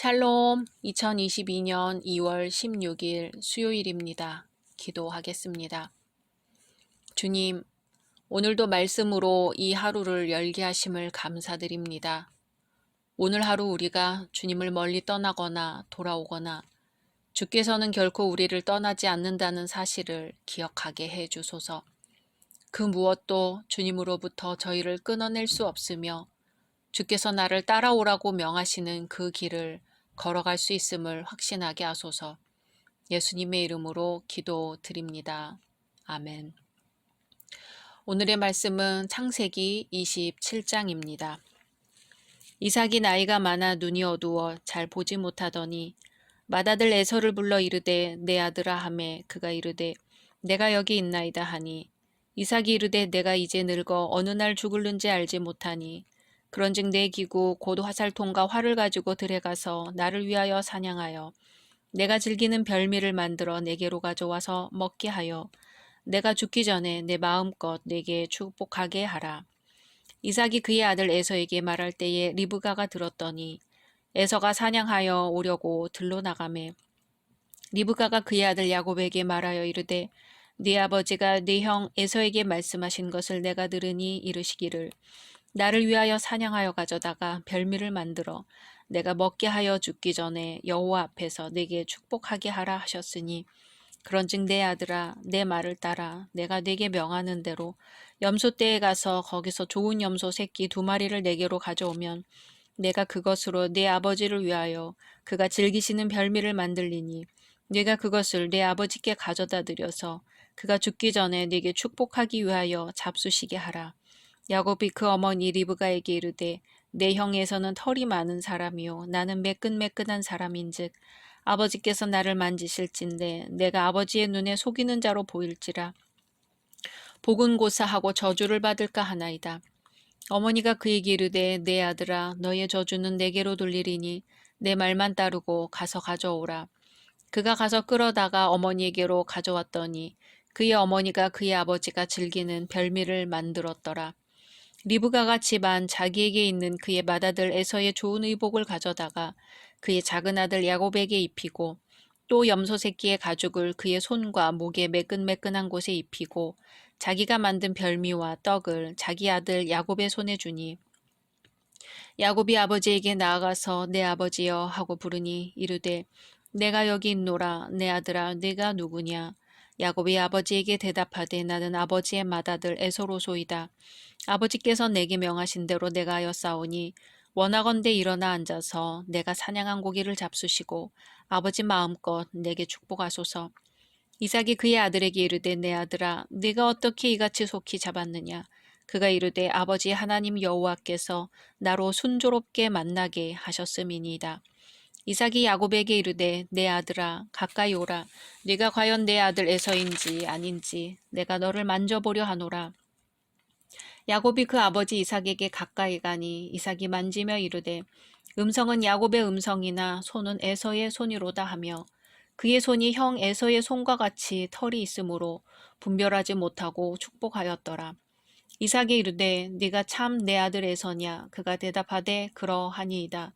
샬롬, 2022년 2월 16일 수요일입니다. 기도하겠습니다. 주님, 오늘도 말씀으로 이 하루를 열게 하심을 감사드립니다. 오늘 하루 우리가 주님을 멀리 떠나거나 돌아오거나 주께서는 결코 우리를 떠나지 않는다는 사실을 기억하게 해 주소서. 그 무엇도 주님으로부터 저희를 끊어낼 수 없으며 주께서 나를 따라오라고 명하시는 그 길을 걸어갈 수 있음을 확신하게 하소서. 예수님의 이름으로 기도드립니다. 아멘. 오늘의 말씀은 창세기 27장입니다. 이삭이 나이가 많아 눈이 어두워 잘 보지 못하더니 맏아들 에서를 불러 이르되 내 아들아 하매 그가 이르되 내가 여기 있나이다 하니 이삭이 이르되 내가 이제 늙어 어느 날 죽을는지 알지 못하니 그런즉 내 기구 곧 화살통과 활을 가지고 들에 가서 나를 위하여 사냥하여 내가 즐기는 별미를 만들어 내게로 가져와서 먹게 하여 내가 죽기 전에 내 마음껏 내게 축복하게 하라. 이삭이 그의 아들 에서에게 말할 때에 리브가가 들었더니 에서가 사냥하여 오려고 들로 나가매 리브가가 그의 아들 야곱에게 말하여 이르되 네 아버지가 네 형 에서에게 말씀하신 것을 내가 들으니 이르시기를 나를 위하여 사냥하여 가져다가 별미를 만들어 내가 먹게 하여 죽기 전에 여호와 앞에서 내게 축복하게 하라 하셨으니 그런즉 내 아들아 내 말을 따라 내가 네게 명하는 대로 염소떼에 가서 거기서 좋은 염소 새끼 2마리를 내게로 가져오면 내가 그것으로 네 아버지를 위하여 그가 즐기시는 별미를 만들리니 네가 그것을 네 아버지께 가져다 드려서 그가 죽기 전에 네게 축복하기 위하여 잡수시게 하라. 야곱이 그 어머니 리브가에게 이르되 내 형에서는 털이 많은 사람이요 나는 매끈매끈한 사람인즉 아버지께서 나를 만지실진데 내가 아버지의 눈에 속이는 자로 보일지라 복은 고사하고 저주를 받을까 하나이다. 어머니가 그에게 이르되 내 아들아 너의 저주는 내게로 돌리리니 내 말만 따르고 가서 가져오라. 그가 가서 끌어다가 어머니에게로 가져왔더니 그의 어머니가 그의 아버지가 즐기는 별미를 만들었더라. 리브가가 집안 자기에게 있는 그의 맏아들 에서의 좋은 의복을 가져다가 그의 작은 아들 야곱에게 입히고 또 염소 새끼의 가죽을 그의 손과 목에 매끈매끈한 곳에 입히고 자기가 만든 별미와 떡을 자기 아들 야곱의 손에 주니 야곱이 아버지에게 나아가서 내 아버지여 하고 부르니 이르되 내가 여기 있노라 내 아들아 네가 누구냐. 야곱이 아버지에게 대답하되 나는 아버지의 맏아들 에서로소이다. 아버지께서 내게 명하신 대로 내가 하였사오니 원하건대 일어나 앉아서 내가 사냥한 고기를 잡수시고 아버지 마음껏 내게 축복하소서. 이삭이 그의 아들에게 이르되 내 아들아 네가 어떻게 이같이 속히 잡았느냐. 그가 이르되 아버지 하나님 여호와께서 나로 순조롭게 만나게 하셨음이니이다. 이삭이 야곱에게 이르되 내 아들아 가까이 오라. 네가 과연 내 아들 에서인지 아닌지 내가 너를 만져보려 하노라. 야곱이 그 아버지 이삭에게 가까이 가니 이삭이 만지며 이르되 음성은 야곱의 음성이나 손은 에서의 손이로다 하며 그의 손이 형 에서의 손과 같이 털이 있으므로 분별하지 못하고 축복하였더라. 이삭이 이르되 네가 참 내 아들 에서냐. 그가 대답하되 그러하니이다.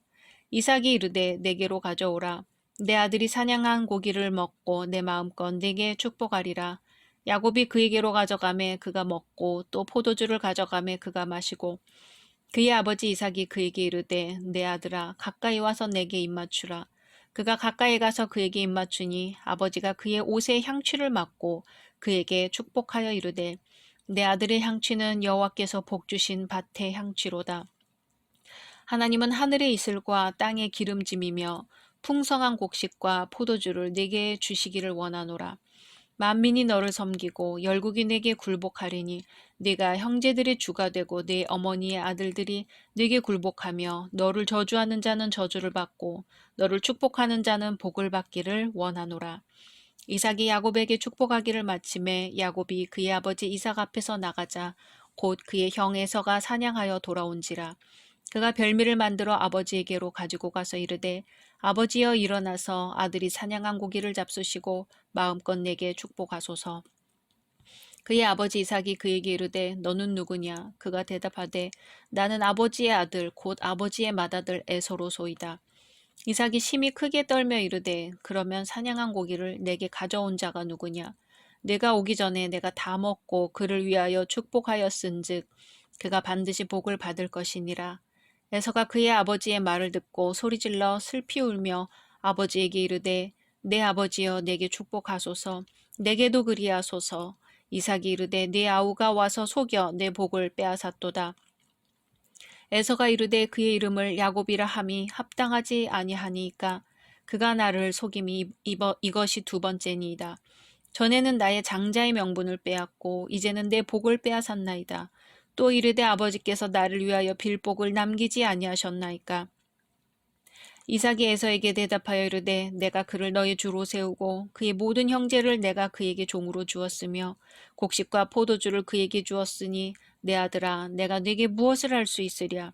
이삭이 이르되 내게로 가져오라. 내 아들이 사냥한 고기를 먹고 내 마음껏 네게 축복하리라. 야곱이 그에게로 가져가매 그가 먹고 또 포도주를 가져가매 그가 마시고 그의 아버지 이삭이 그에게 이르되 내 아들아 가까이 와서 내게 입맞추라. 그가 가까이 가서 그에게 입맞추니 아버지가 그의 옷에 향취를 맡고 그에게 축복하여 이르되 내 아들의 향취는 여호와께서 복 주신 밭의 향취로다. 하나님은 하늘의 이슬과 땅의 기름짐이며 풍성한 곡식과 포도주를 내게 주시기를 원하노라. 만민이 너를 섬기고 열국이 내게 굴복하리니 네가 형제들의 주가 되고 네 어머니의 아들들이 네게 굴복하며 너를 저주하는 자는 저주를 받고 너를 축복하는 자는 복을 받기를 원하노라. 이삭이 야곱에게 축복하기를 마침에 야곱이 그의 아버지 이삭 앞에서 나가자 곧 그의 형 에서가 사냥하여 돌아온지라. 그가 별미를 만들어 아버지에게로 가지고 가서 이르되 아버지여 일어나서 아들이 사냥한 고기를 잡수시고 마음껏 내게 축복하소서. 그의 아버지 이삭이 그에게 이르되 너는 누구냐. 그가 대답하되 나는 아버지의 아들 곧 아버지의 맏아들 에서로소이다. 이삭이 심히 크게 떨며 이르되 그러면 사냥한 고기를 내게 가져온 자가 누구냐. 내가 오기 전에 내가 다 먹고 그를 위하여 축복하였은즉 그가 반드시 복을 받을 것이니라. 에서가 그의 아버지의 말을 듣고 소리질러 슬피 울며 아버지에게 이르되 내 아버지여 내게 축복하소서. 내게도 그리하소서. 이삭이 이르되 네 아우가 와서 속여 내 복을 빼앗았도다. 에서가 이르되 그의 이름을 야곱이라 함이 합당하지 아니하니까 그가 나를 속임이 이것이 2번째니이다. 전에는 나의 장자의 명분을 빼앗고 이제는 내 복을 빼앗았나이다. 또 이르되 아버지께서 나를 위하여 빌복을 남기지 아니하셨나이까. 이삭이 에서에게 대답하여 이르되 내가 그를 너의 주로 세우고 그의 모든 형제를 내가 그에게 종으로 주었으며 곡식과 포도주를 그에게 주었으니 내 아들아 내가 네게 무엇을 할 수 있으랴.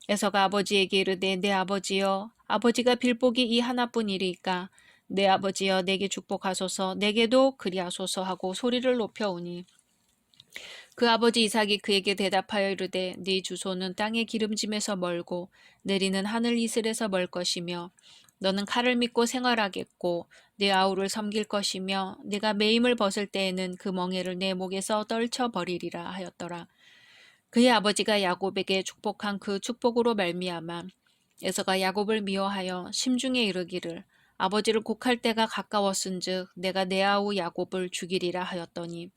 에서가 아버지에게 이르되 내 아버지여 아버지가 빌복이 이 하나뿐이리이까 내 아버지여 내게 축복하소서. 내게도 그리하소서 하고 소리를 높여오니 그 아버지 이삭이 그에게 대답하여 이르되 네 주소는 땅의 기름짐에서 멀고 내리는 하늘 이슬에서 멀 것이며 너는 칼을 믿고 생활하겠고 내 아우를 섬길 것이며 내가 매임을 벗을 때에는 그 멍에를 내 목에서 떨쳐 버리리라 하였더라. 그의 아버지가 야곱에게 축복한 그 축복으로 말미암아 에서가 야곱을 미워하여 심중에 이르기를 아버지를 곡할 때가 가까웠은즉 내가 내 아우 야곱을 죽이리라 하였더니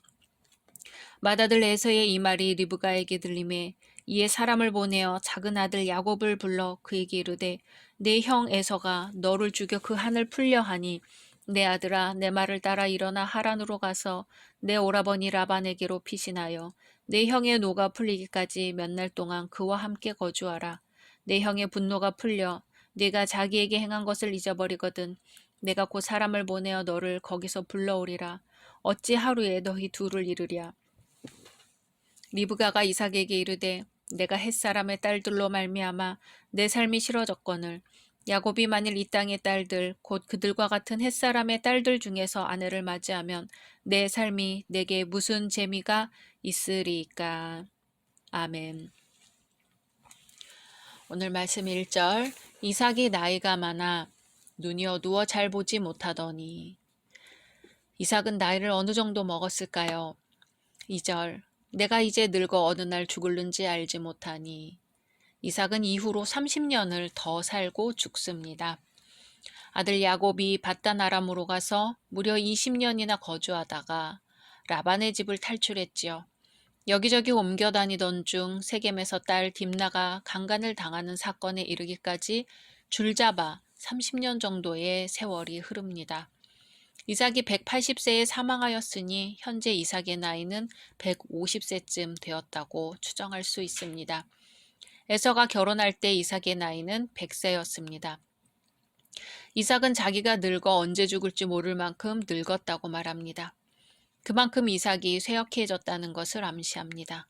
맏아들 에서의 이 말이 리브가에게 들림에 이에 사람을 보내어 작은 아들 야곱을 불러 그에게 이르되 내 형 에서가 너를 죽여 그 한을 풀려 하니 내 아들아 내 말을 따라 일어나 하란으로 가서 내 오라버니 라반에게로 피신하여 내 형의 노가 풀리기까지 몇 날 동안 그와 함께 거주하라. 내 형의 분노가 풀려 네가 자기에게 행한 것을 잊어버리거든 내가 곧 사람을 보내어 너를 거기서 불러오리라. 어찌 하루에 너희 둘을 이르랴. 리브가가 이삭에게 이르되 내가 햇사람의 딸들로 말미암아 내 삶이 싫어졌거늘 야곱이 만일 이 땅의 딸들 곧 그들과 같은 햇사람의 딸들 중에서 아내를 맞이하면 내 삶이 내게 무슨 재미가 있으리까. 아멘. 오늘 말씀 1절 이삭이 나이가 많아 눈이 어두워 잘 보지 못하더니 이삭은 나이를 어느 정도 먹었을까요? 2절 내가 이제 늙어 어느 날 죽을는지 알지 못하니 이삭은 이후로 30년을 더 살고 죽습니다. 아들 야곱이 밧단 아람으로 가서 무려 20년이나 거주하다가 라반의 집을 탈출했지요. 여기저기 옮겨 다니던 중 세겜에서 딸 딥나가 강간을 당하는 사건에 이르기까지 줄잡아 30년 정도의 세월이 흐릅니다. 이삭이 180세에 사망하였으니 현재 이삭의 나이는 150세쯤 되었다고 추정할 수 있습니다. 에서가 결혼할 때 이삭의 나이는 100세였습니다. 이삭은 자기가 늙어 언제 죽을지 모를 만큼 늙었다고 말합니다. 그만큼 이삭이 쇠약해졌다는 것을 암시합니다.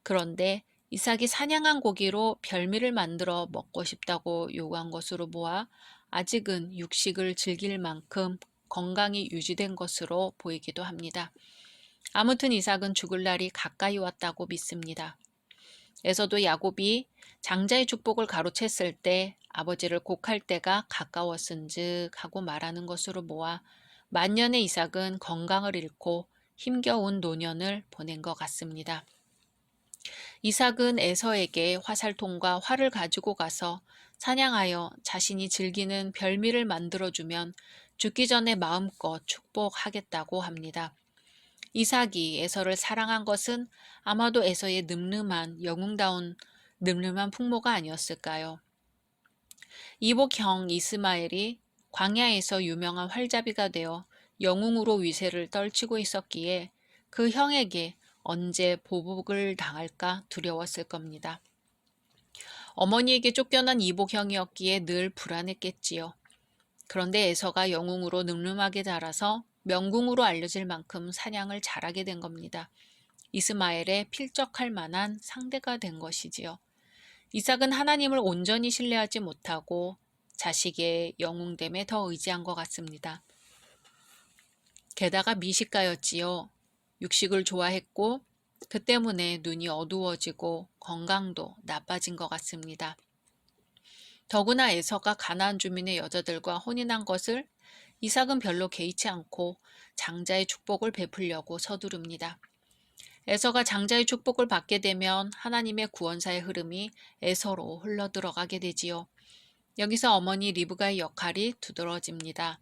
그런데 이삭이 사냥한 고기로 별미를 만들어 먹고 싶다고 요구한 것으로 보아 아직은 육식을 즐길 만큼 건강이 유지된 것으로 보이기도 합니다. 아무튼 이삭은 죽을 날이 가까이 왔다고 믿습니다. 에서도 야곱이 장자의 축복을 가로챘을 때 아버지를 곡할 때가 가까웠은즉 하고 말하는 것으로 모아 만년의 이삭은 건강을 잃고 힘겨운 노년을 보낸 것 같습니다. 이삭은 에서에게 화살통과 활을 가지고 가서 사냥하여 자신이 즐기는 별미를 만들어주면 죽기 전에 마음껏 축복하겠다고 합니다. 이삭이 에서를 사랑한 것은 아마도 에서의 늠름한 영웅다운 늠름한 풍모가 아니었을까요? 이복형 이스마엘이 광야에서 유명한 활잡이가 되어 영웅으로 위세를 떨치고 있었기에 그 형에게 언제 보복을 당할까 두려웠을 겁니다. 어머니에게 쫓겨난 이복형이었기에 늘 불안했겠지요. 그런데 에서가 영웅으로 늠름하게 자라서 명궁으로 알려질 만큼 사냥을 잘하게 된 겁니다. 이스마엘에 필적할 만한 상대가 된 것이지요. 이삭은 하나님을 온전히 신뢰하지 못하고 자식의 영웅됨에 더 의지한 것 같습니다. 게다가 미식가였지요. 육식을 좋아했고 그 때문에 눈이 어두워지고 건강도 나빠진 것 같습니다. 더구나 에서가 가나안 주민의 여자들과 혼인한 것을 이삭은 별로 개의치 않고 장자의 축복을 베풀려고 서두릅니다. 에서가 장자의 축복을 받게 되면 하나님의 구원사의 흐름이 에서로 흘러들어가게 되지요. 여기서 어머니 리브가의 역할이 두드러집니다.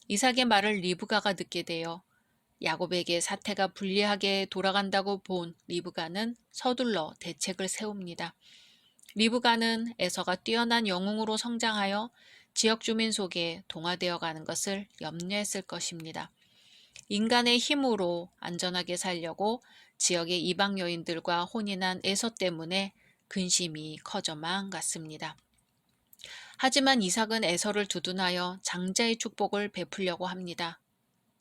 이삭의 말을 리브가가 듣게 되어 야곱에게 사태가 불리하게 돌아간다고 본 리브가는 서둘러 대책을 세웁니다. 리브가는 에서가 뛰어난 영웅으로 성장하여 지역 주민 속에 동화되어 가는 것을 염려했을 것입니다. 인간의 힘으로 안전하게 살려고 지역의 이방 여인들과 혼인한 에서 때문에 근심이 커져만 갔습니다. 하지만 이삭은 에서를 두둔하여 장자의 축복을 베풀려고 합니다.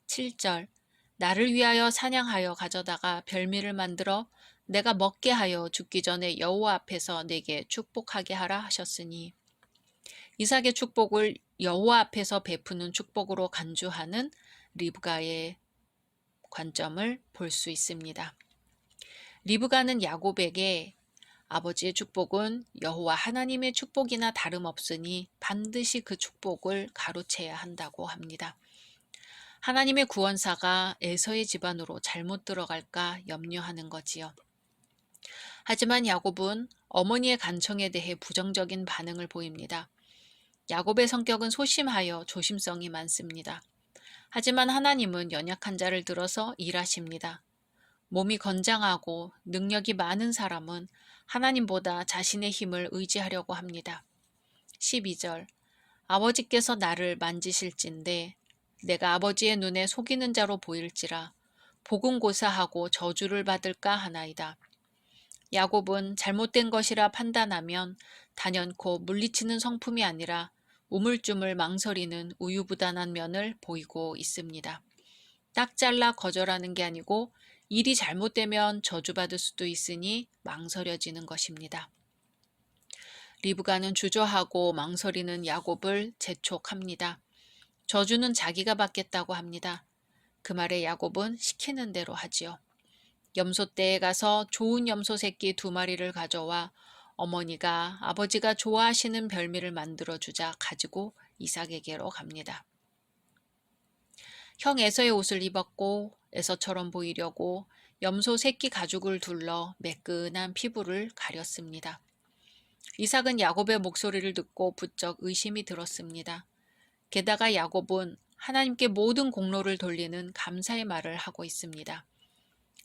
7절 나를 위하여 사냥하여 가져다가 별미를 만들어 내가 먹게 하여 죽기 전에 여호와 앞에서 내게 축복하게 하라 하셨으니 이삭의 축복을 여호와 앞에서 베푸는 축복으로 간주하는 리브가의 관점을 볼 수 있습니다. 리브가는 야곱에게 아버지의 축복은 여호와 하나님의 축복이나 다름없으니 반드시 그 축복을 가로채야 한다고 합니다. 하나님의 구원사가 에서의 집안으로 잘못 들어갈까 염려하는 거지요. 하지만 야곱은 어머니의 간청에 대해 부정적인 반응을 보입니다. 야곱의 성격은 소심하여 조심성이 많습니다. 하지만 하나님은 연약한 자를 들어서 일하십니다. 몸이 건장하고 능력이 많은 사람은 하나님보다 자신의 힘을 의지하려고 합니다. 12절 아버지께서 나를 만지실진데 내가 아버지의 눈에 속이는 자로 보일지라 복은 고사하고 저주를 받을까 하나이다. 야곱은 잘못된 것이라 판단하면 단연코 물리치는 성품이 아니라 우물쭈물 망설이는 우유부단한 면을 보이고 있습니다. 딱 잘라 거절하는 게 아니고 일이 잘못되면 저주받을 수도 있으니 망설여지는 것입니다. 리브가는 주저하고 망설이는 야곱을 재촉합니다. 저주는 자기가 받겠다고 합니다. 그 말에 야곱은 시키는 대로 하지요. 염소떼에 가서 좋은 염소 새끼 2마리를 가져와 어머니가 아버지가 좋아하시는 별미를 만들어주자 가지고 이삭에게로 갑니다. 형 에서의 옷을 입었고 에서처럼 보이려고 염소 새끼 가죽을 둘러 매끈한 피부를 가렸습니다. 이삭은 야곱의 목소리를 듣고 부쩍 의심이 들었습니다. 게다가 야곱은 하나님께 모든 공로를 돌리는 감사의 말을 하고 있습니다.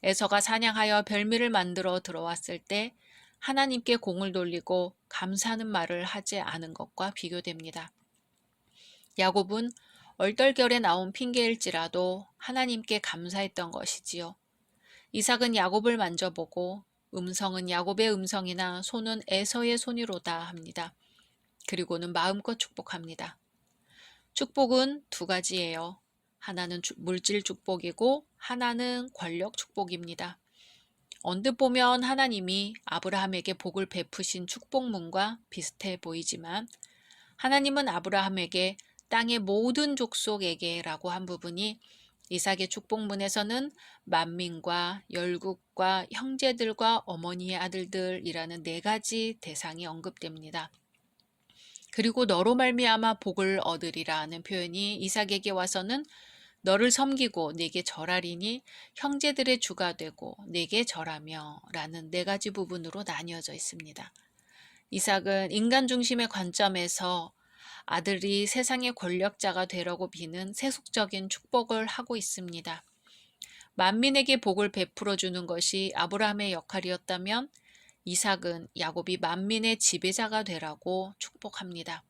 에서가 사냥하여 별미를 만들어 들어왔을 때 하나님께 공을 돌리고 감사하는 말을 하지 않은 것과 비교됩니다. 야곱은 얼떨결에 나온 핑계일지라도 하나님께 감사했던 것이지요. 이삭은 야곱을 만져보고 음성은 야곱의 음성이나 손은 에서의 손이로다 합니다. 그리고는 마음껏 축복합니다. 축복은 2가지예요. 하나는 물질 축복이고 하나는 권력 축복입니다. 언뜻 보면 하나님이 아브라함에게 복을 베푸신 축복문과 비슷해 보이지만 하나님은 아브라함에게 땅의 모든 족속에게 라고 한 부분이 이삭의 축복문에서는 만민과 열국과 형제들과 어머니의 아들들이라는 4가지 대상이 언급됩니다. 그리고 너로 말미암아 복을 얻으리라는 표현이 이삭에게 와서는 너를 섬기고 네게 절하리니 형제들의 주가 되고 네게 절하며 라는 4가지 부분으로 나뉘어져 있습니다. 이삭은 인간 중심의 관점에서 아들이 세상의 권력자가 되려고 비는 세속적인 축복을 하고 있습니다. 만민에게 복을 베풀어 주는 것이 아브라함의 역할이었다면 이삭은 야곱이 만민의 지배자가 되라고 축복합니다.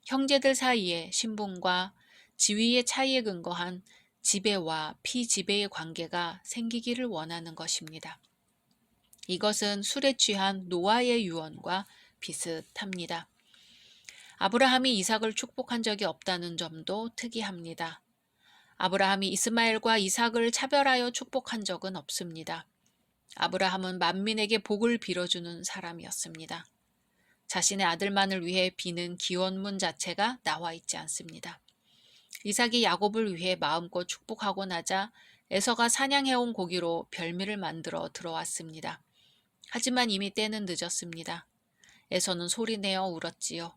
형제들 사이에 신분과 지위의 차이에 근거한 지배와 피지배의 관계가 생기기를 원하는 것입니다. 이것은 술에 취한 노아의 유언과 비슷합니다. 아브라함이 이삭을 축복한 적이 없다는 점도 특이합니다. 아브라함이 이스마엘과 이삭을 차별하여 축복한 적은 없습니다. 아브라함은 만민에게 복을 빌어주는 사람이었습니다. 자신의 아들만을 위해 비는 기원문 자체가 나와 있지 않습니다. 이삭이 야곱을 위해 마음껏 축복하고 나자 에서가 사냥해온 고기로 별미를 만들어 들어왔습니다. 하지만 이미 때는 늦었습니다. 에서는 소리내어 울었지요.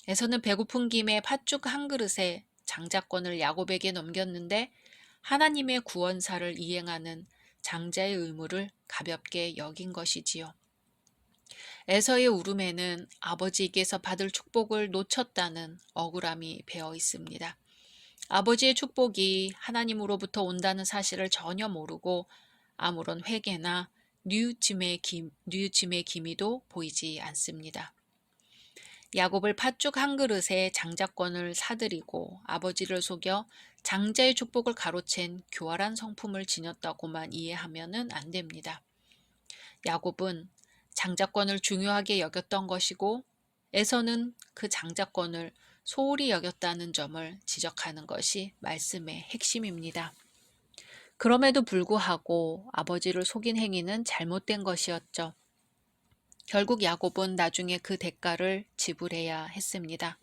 에서는 배고픈 김에 팥죽 한 그릇에 장자권을 야곱에게 넘겼는데 하나님의 구원사를 이행하는 장자의 의무를 가볍게 여긴 것이지요. 에서의 울음에는 아버지에게서 받을 축복을 놓쳤다는 억울함이 배어 있습니다. 아버지의 축복이 하나님으로부터 온다는 사실을 전혀 모르고 아무런 회개나 뉘우침의 기미도 보이지 않습니다. 야곱을 팥죽 한 그릇에 장자권을 사들이고 아버지를 속여 장자의 축복을 가로챈 교활한 성품을 지녔다고만 이해하면 안 됩니다. 야곱은 장자권을 중요하게 여겼던 것이고 에서는 그 장자권을 소홀히 여겼다는 점을 지적하는 것이 말씀의 핵심입니다. 그럼에도 불구하고 아버지를 속인 행위는 잘못된 것이었죠. 결국 야곱은 나중에 그 대가를 지불해야 했습니다.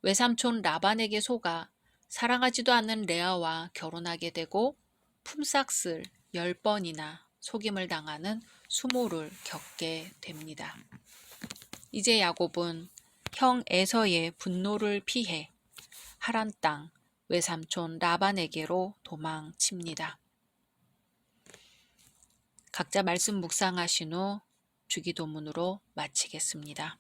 외삼촌 라반에게 속아 사랑하지도 않는 레아와 결혼하게 되고 품삯을 10번이나 속임을 당하는 수모를 겪게 됩니다. 이제 야곱은 형 에서의 분노를 피해 하란 땅 외삼촌 라반에게로 도망칩니다. 각자 말씀 묵상하신 후 주기도문으로 마치겠습니다.